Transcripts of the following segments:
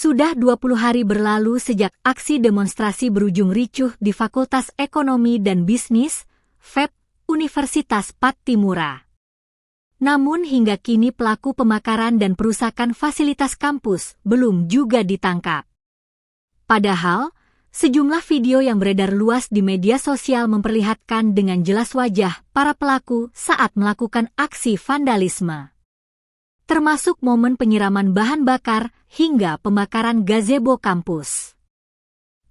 Sudah 20 hari berlalu sejak aksi demonstrasi berujung ricuh di Fakultas Ekonomi dan Bisnis, FEB, Universitas Pattimura. Namun hingga kini pelaku pembakaran dan perusakan fasilitas kampus belum juga ditangkap. Padahal, sejumlah video yang beredar luas di media sosial memperlihatkan dengan jelas wajah para pelaku saat melakukan aksi vandalisme. Termasuk momen penyiraman bahan bakar hingga pembakaran gazebo kampus.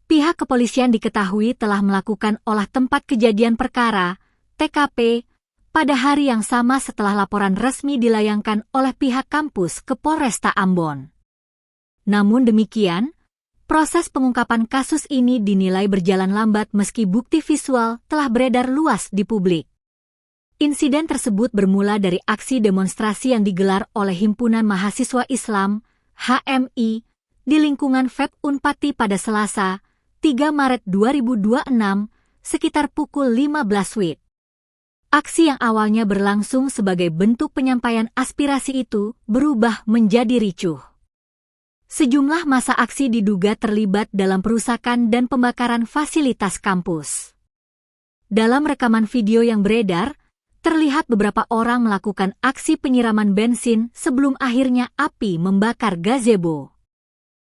Pihak kepolisian diketahui telah melakukan olah tempat kejadian perkara, TKP, pada hari yang sama setelah laporan resmi dilayangkan oleh pihak kampus ke Polresta Ambon. Namun demikian, proses pengungkapan kasus ini dinilai berjalan lambat meski bukti visual telah beredar luas di publik. Insiden tersebut bermula dari aksi demonstrasi yang digelar oleh Himpunan Mahasiswa Islam, HMI, di lingkungan FEB Unpati pada Selasa, 3 Maret 2026, sekitar pukul 15 WIB. Aksi yang awalnya berlangsung sebagai bentuk penyampaian aspirasi itu berubah menjadi ricuh. Sejumlah massa aksi diduga terlibat dalam perusakan dan pembakaran fasilitas kampus. Dalam rekaman video yang beredar, terlihat beberapa orang melakukan aksi penyiraman bensin sebelum akhirnya api membakar gazebo.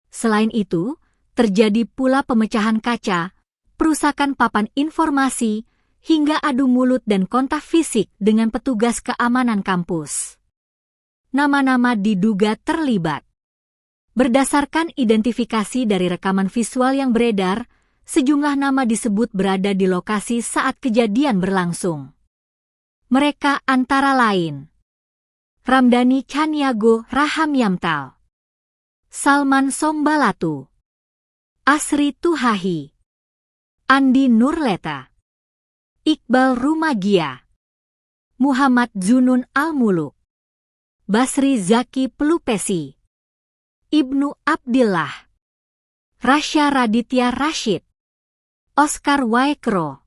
Selain itu, terjadi pula pemecahan kaca, perusakan papan informasi, hingga adu mulut dan kontak fisik dengan petugas keamanan kampus. Nama-nama diduga terlibat. Berdasarkan identifikasi dari rekaman visual yang beredar, sejumlah nama disebut berada di lokasi saat kejadian berlangsung. Mereka antara lain Ramdhani Caniago Rahamyamtal, Salman Sombalatu, Asri Tuhahi, Andi Nurleta, Iqbal Rumagia, Muhammad Zunun Al-Muluk, Basri Zaki Pelupesi, Ibnu Abdillah, Rasya Raditya Rashid, Oscar Waekro.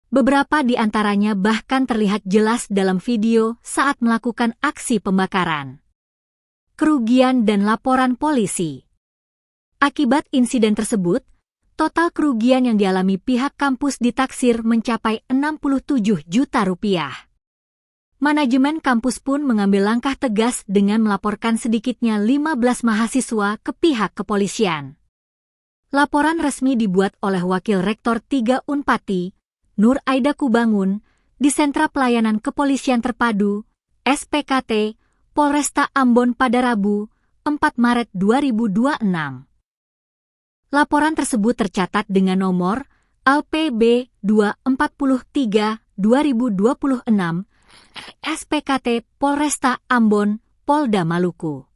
Beberapa di antaranya bahkan terlihat jelas dalam video saat melakukan aksi pembakaran. Kerugian dan laporan polisi. Akibat insiden tersebut, total kerugian yang dialami pihak kampus ditaksir mencapai 67 juta rupiah. Manajemen kampus pun mengambil langkah tegas dengan melaporkan sedikitnya 15 mahasiswa ke pihak kepolisian. Laporan resmi dibuat oleh Wakil Rektor 3 Unpati, Nur Aida Kubangun, di Sentra Pelayanan Kepolisian Terpadu, SPKT, Polresta Ambon pada Rabu, 4 Maret 2026. Laporan tersebut tercatat dengan nomor LPB 243/2026, SPKT Polresta Ambon, Polda Maluku.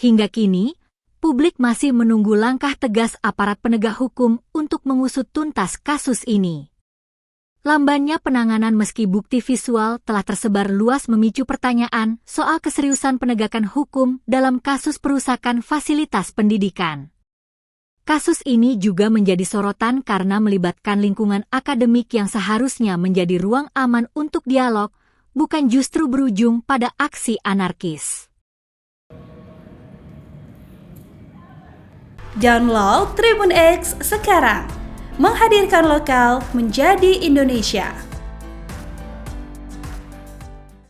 Hingga kini, publik masih menunggu langkah tegas aparat penegak hukum untuk mengusut tuntas kasus ini. Lambannya penanganan meski bukti visual telah tersebar luas memicu pertanyaan soal keseriusan penegakan hukum dalam kasus perusakan fasilitas pendidikan. Kasus ini juga menjadi sorotan karena melibatkan lingkungan akademik yang seharusnya menjadi ruang aman untuk dialog, bukan justru berujung pada aksi anarkis. Download Tribun X sekarang. Menghadirkan lokal menjadi Indonesia.